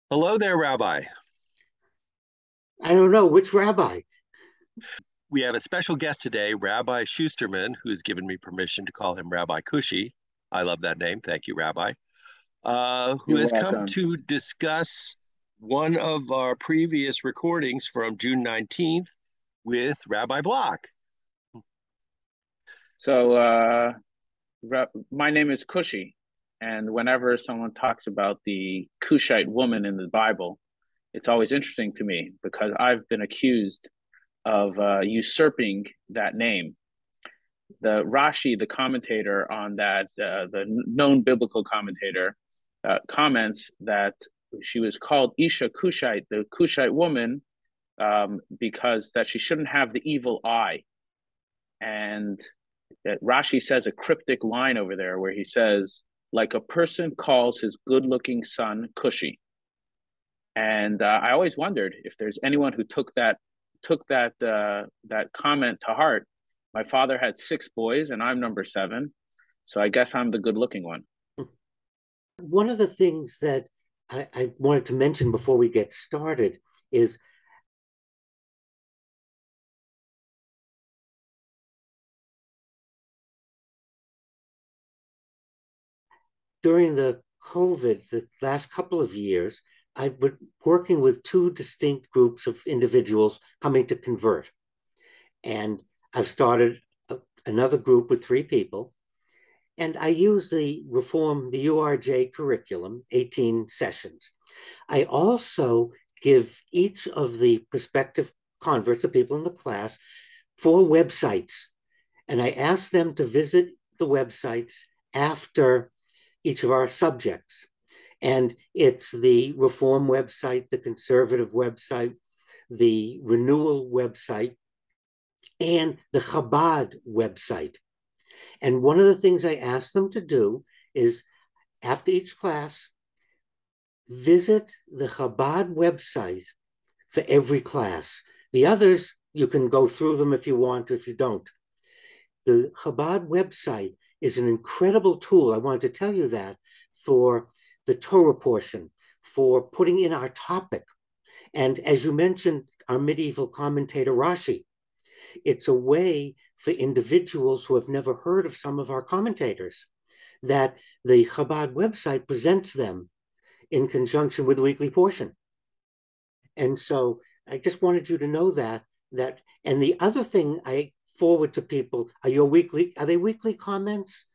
Hello there, Rabbi. I don't know which rabbi. We have a special guest today, Rabbi Schusterman, who's given me permission to call him Rabbi Kushi. I love that name. Thank you, Rabbi. Who You're has come welcome. to discuss one of our previous recordings from June 19th with Rabbi Block. So, my name is Kushi, and whenever someone talks about the Cushite woman in the Bible, it's always interesting to me because I've been accused of usurping that name. The Rashi, the commentator on that, the known biblical commentator, comments that she was called Isha Cushite, the Cushite woman, because that she shouldn't have the evil eye. And Rashi says a cryptic line over there where he says, like a person calls his good-looking son Cushi. And I always wondered if there's anyone who took that comment to heart. My father had six boys, and I'm number seven, so I guess I'm the good-looking one. One of the things that I wanted to mention before we get started is during the COVID, the last couple of years, I've been working with two distinct groups of individuals coming to convert. And I've started another group with three people. And I use the URJ curriculum, 18 sessions. I also give each of the prospective converts, the people in the class, four websites. And I ask them to visit the websites after each of our subjects. And it's the Reform website, the Conservative website, the Renewal website, and the Chabad website. And one of the things I ask them to do is after each class, visit the Chabad website for every class. The others, you can go through them if you want, if you don't. The Chabad website is an incredible tool. I wanted to tell you that for the Torah portion, for putting in our topic. And as you mentioned, our medieval commentator Rashi, it's a way for individuals who have never heard of some of our commentators that the Chabad website presents them in conjunction with the weekly portion. And so I just wanted you to know that, and the other thing I forward to people are they weekly comments?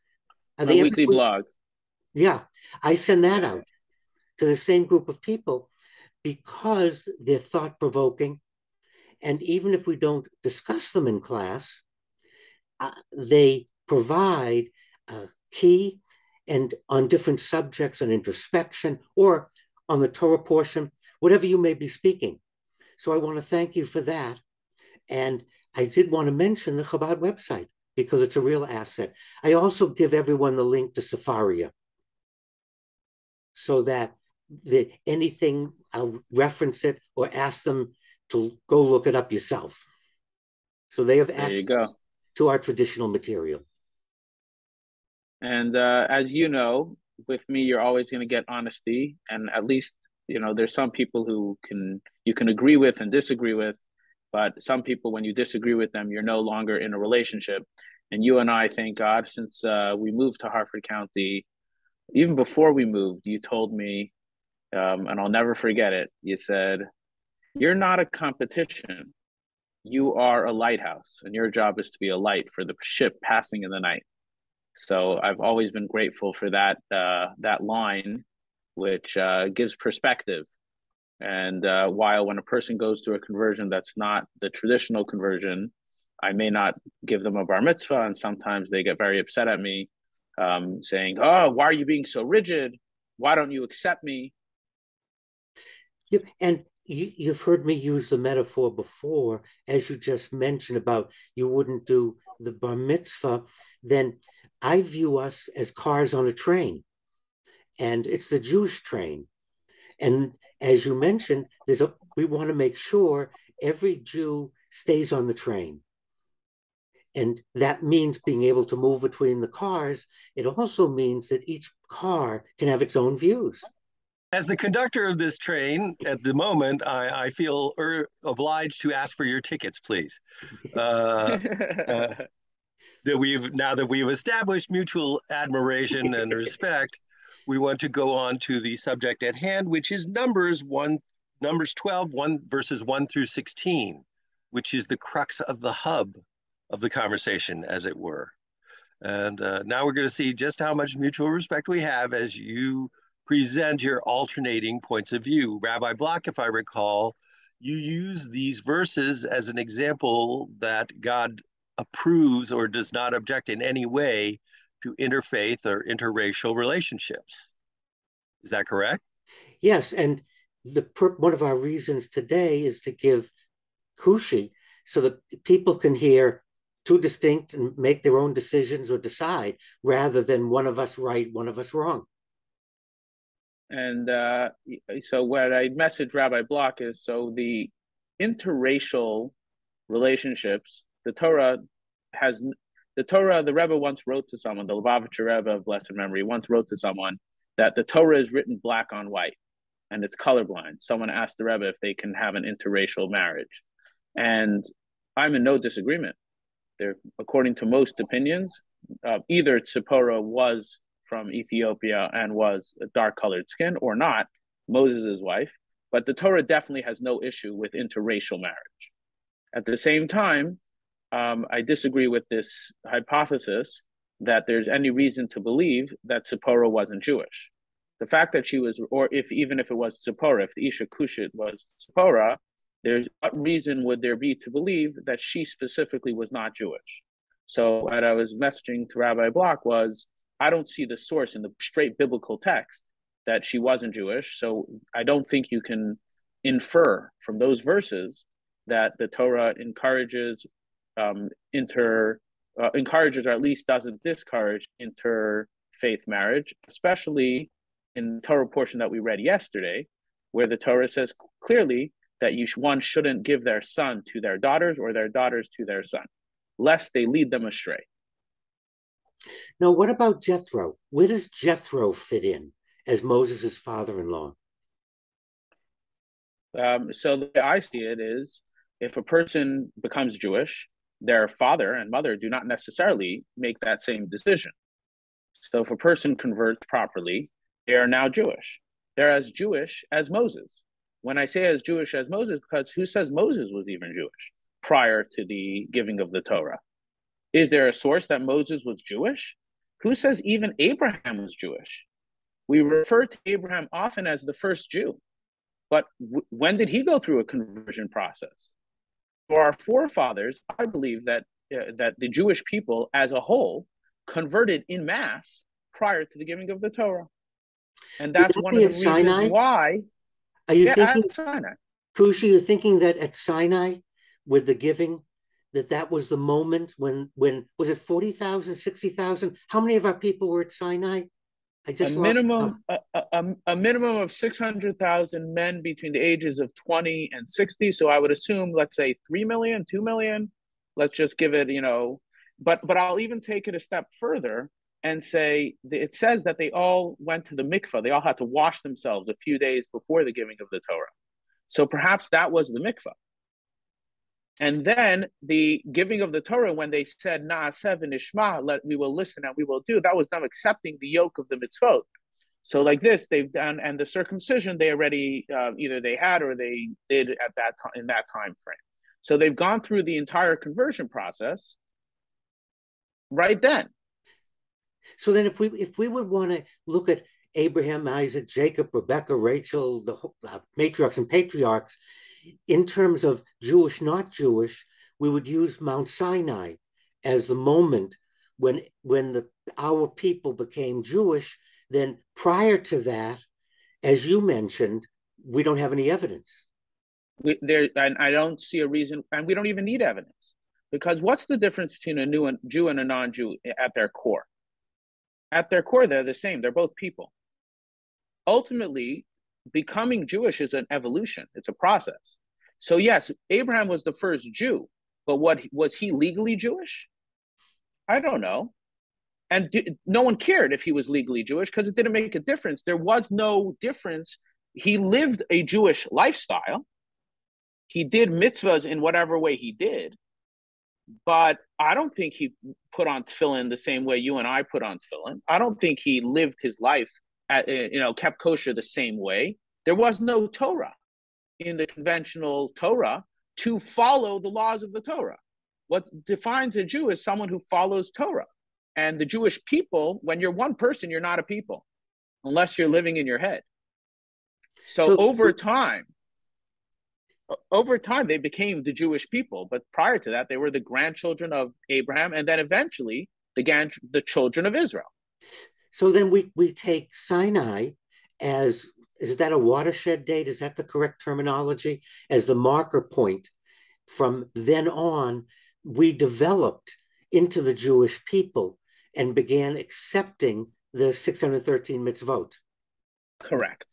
Are My they every weekly week? blog. Yeah, I send that out to the same group of people because they're thought provoking. And even if we don't discuss them in class, they provide key and on different subjects on introspection or on the Torah portion, whatever you may be speaking. So I want to thank you for that. And I did want to mention the Chabad website because it's a real asset. I also give everyone the link to Safaria so that anything, I'll reference it or ask them to go look it up yourself. So they have There you access go. to our traditional material. And as you know, with me, you're always going to get honesty, and at least there's some people who you can agree with and disagree with, but some people, when you disagree with them, you're no longer in a relationship. And you and I, thank God, since we moved to Harford County, even before we moved, you told me, and I'll never forget it. You said, "You're not a competition. You are a lighthouse, and your job is to be a light for the ship passing in the night." So I've always been grateful for that line, which gives perspective. And while when a person goes through a conversion that's not the traditional conversion, I may not give them a bar mitzvah, and sometimes they get very upset at me, saying, "Oh, why are you being so rigid? Why don't you accept me?" And you've heard me use the metaphor before, as you just mentioned about you wouldn't do the bar mitzvah, then I view us as cars on a train, and it's the Jewish train. And as you mentioned, we want to make sure every Jew stays on the train. And that means being able to move between the cars. It also means that each car can have its own views. As the conductor of this train at the moment, I feel obliged to ask for your tickets, please. Uh, uh, now that we've established mutual admiration and respect, we want to go on to the subject at hand, which is Numbers 12, verses 1 through 16, which is the crux of the hub of the conversation, as it were. And now we're going to see just how much mutual respect we have as you present your alternating points of view. Rabbi Block, if I recall, you use these verses as an example that God approves or does not object in any way to interfaith or interracial relationships. Is that correct? Yes, and one of our reasons today is to give Kushi so that people can hear two distinct and make their own decisions or decide, rather than one of us right, one of us wrong. And so what I messaged Rabbi Block is, so the interracial relationships, the Rebbe once wrote to someone, the Lubavitcher Rebbe of blessed memory once wrote to someone that the Torah is written black on white and it's colorblind. Someone asked the Rebbe if they can have an interracial marriage. And I'm in no disagreement. There, according to most opinions, either Tzipporah was from Ethiopia and was a dark-colored skin or not, Moses' wife, but the Torah definitely has no issue with interracial marriage. At the same time, I disagree with this hypothesis that there's any reason to believe that Tzipporah wasn't Jewish. The fact that she was, or even if it was Tzipporah, if the Isha Kushit was Tzipporah, what reason would there be to believe that she specifically was not Jewish? So what I was messaging to Rabbi Block was, I don't see the source in the straight biblical text that she wasn't Jewish. So I don't think you can infer from those verses that the Torah encourages encourages, or at least doesn't discourage, interfaith marriage, especially in the Torah portion that we read yesterday, where the Torah says clearly that one shouldn't give their son to their daughters or their daughters to their son, lest they lead them astray. Now, what about Jethro? Where does Jethro fit in as Moses' father-in-law? So the way I see it is, if a person becomes Jewish, their father and mother do not necessarily make that same decision. So if a person converts properly, they are now Jewish. They're as Jewish as Moses. When I say as Jewish as Moses, because who says Moses was even Jewish prior to the giving of the Torah? Is there a source that Moses was Jewish? Who says even Abraham was Jewish? We refer to Abraham often as the first Jew. But when did he go through a conversion process? For our forefathers, I believe that the Jewish people as a whole converted in mass prior to the giving of the Torah. And that's one of the reasons Sinai? why. Are you thinking, at Sinai. Kushi, you're thinking that at Sinai, with the giving, that was the moment when was it 40,000, 60,000? How many of our people were at Sinai? I just a minimum of 600,000 men between the ages of 20 and 60. So I would assume, let's say 3 million, 2 million. Let's just give it, but I'll even take it a step further and say it says that they all went to the mikvah. They all had to wash themselves a few days before the giving of the Torah. So perhaps that was the mikvah. And then the giving of the Torah, when they said, Na'aseh v'nishma, we will listen and we will do, that was them accepting the yoke of the mitzvot. So like this, they've done, and the circumcision they already, either they had or they did at that time, in that time frame. So they've gone through the entire conversion process right then. So then if we would want to look at Abraham, Isaac, Jacob, Rebecca, Rachel, the matriarchs and patriarchs, in terms of Jewish, not Jewish, we would use Mount Sinai as the moment when our people became Jewish. Then prior to that, as you mentioned, we don't have any evidence. And I don't see a reason, and we don't even need evidence, because what's the difference between a Jew and a non-Jew at their core? At their core, they're the same. They're both people. Ultimately, becoming Jewish is an evolution. It's a process. So yes, Abraham was the first Jew, but was he legally Jewish? I don't know. And no one cared if he was legally Jewish because it didn't make a difference. There was no difference. He lived a Jewish lifestyle. He did mitzvahs in whatever way he did. But I don't think he put on tefillin the same way you and I put on tefillin. I don't think he lived his life, kept kosher the same way. There was no Torah in the conventional Torah to follow the laws of the Torah. What defines a Jew is someone who follows Torah. And the Jewish people, when you're one person, you're not a people, unless you're living in your head. So over time, they became the Jewish people. But prior to that, they were the grandchildren of Abraham, and then eventually the children of Israel. So then we take Sinai as, is that a watershed date? Is that the correct terminology? As the marker point. From then on, we developed into the Jewish people and began accepting the 613 mitzvot. Correct.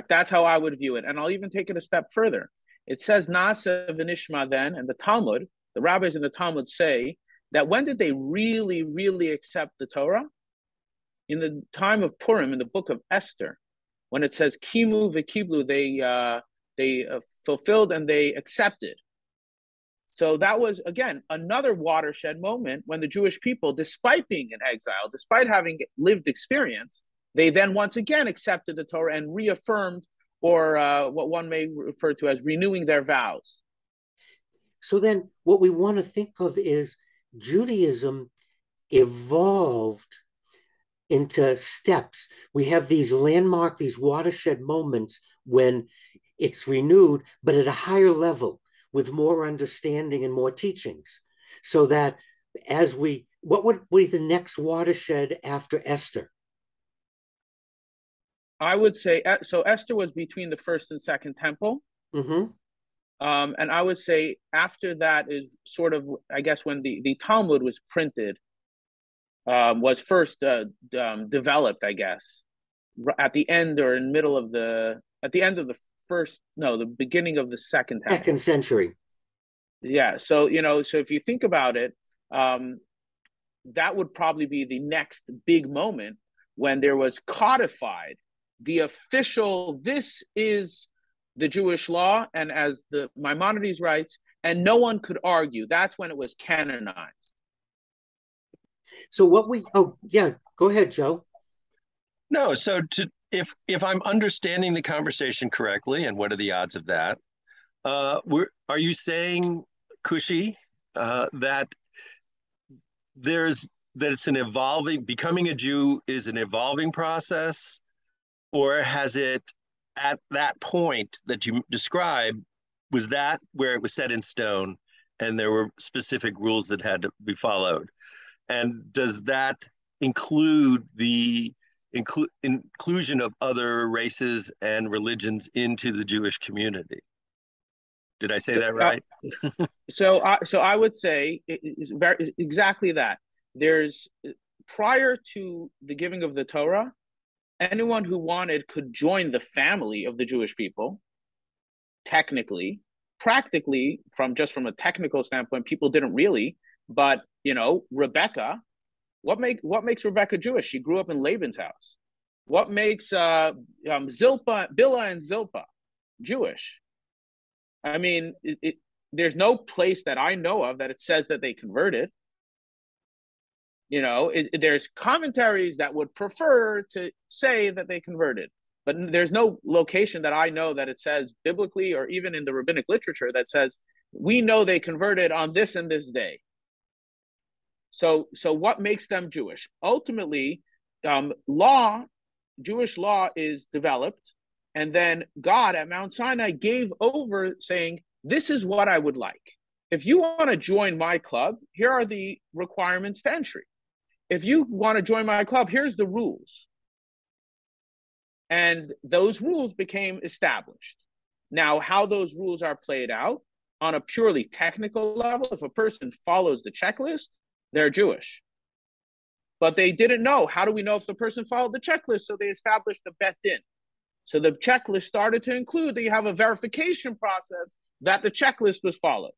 That's how I would view it. And I'll even take it a step further. It says Nasa v'nishma then, and the Talmud, the rabbis in the Talmud say that when did they really, really accept the Torah? In the time of Purim, in the book of Esther, when it says Kimu v'kiblu, they fulfilled and they accepted. So that was, again, another watershed moment when the Jewish people, despite being in exile, despite having lived experience, they then once again accepted the Torah and reaffirmed, or what one may refer to as renewing their vows. So then what we want to think of is Judaism evolved into steps. We have these landmark, these watershed moments when it's renewed, but at a higher level with more understanding and more teachings. So that what would be the next watershed after Esther? I would say, so Esther was between the first and second temple. Mm-hmm. And I would say after that is sort of, I guess, when the Talmud was printed, was first developed, I guess, at the end or in middle of the beginning of the second temple. Second century. Yeah. So, so if you think about it, that would probably be the next big moment when there was codified the official, this is the Jewish law, and as the Maimonides writes, and no one could argue. That's when it was canonized. So go ahead, Joe. No, so if I'm understanding the conversation correctly, and what are the odds of that? Are you saying, Kushi, that it's an evolving, becoming a Jew is an evolving process, or has it, at that point that you described, was that where it was set in stone and there were specific rules that had to be followed? And does that include the inclusion of other races and religions into the Jewish community? Did I say that right? So I would say it's exactly that. There's, prior to the giving of the Torah, anyone who wanted could join the family of the Jewish people. Technically, practically, from a technical standpoint, people didn't really. But Rebecca, what makes Rebecca Jewish? She grew up in Laban's house. What makes Bilhah and Zilpah Jewish? I mean, there's no place that I know of that it says that they converted. There's commentaries that would prefer to say that they converted, but there's no location that I know that it says biblically or even in the rabbinic literature that says we know they converted on this and this day. So what makes them Jewish? Ultimately, Jewish law is developed, and then God at Mount Sinai gave over, saying, this is what I would like. If you want to join my club, here are the requirements to entry. If you want to join my club, here's the rules. And those rules became established. Now, how those rules are played out on a purely technical level, if a person follows the checklist, they're Jewish. But they didn't know. How do we know if the person followed the checklist? So they established the bet din. So the checklist started to include that you have a verification process that the checklist was followed.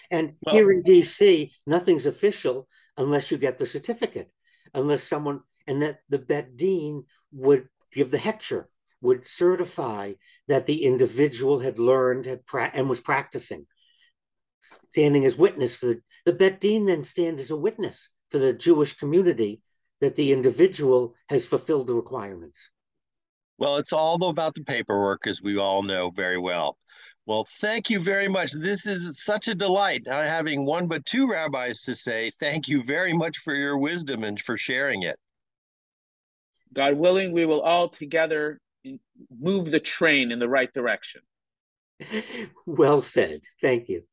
And Well, here in DC, nothing's official unless you get the certificate, unless someone, and that the Bet Dean would give the hechsher, would certify that the individual had learned and was practicing, standing as witness for the Bet Dean then stands as a witness for the Jewish community that the individual has fulfilled the requirements. well, it's all about the paperwork, as we all know very well. Well, thank you very much. This is such a delight, not having one but two rabbis to say thank you very much for your wisdom and for sharing it. God willing, we will all together move the train in the right direction. Well said. Thank you.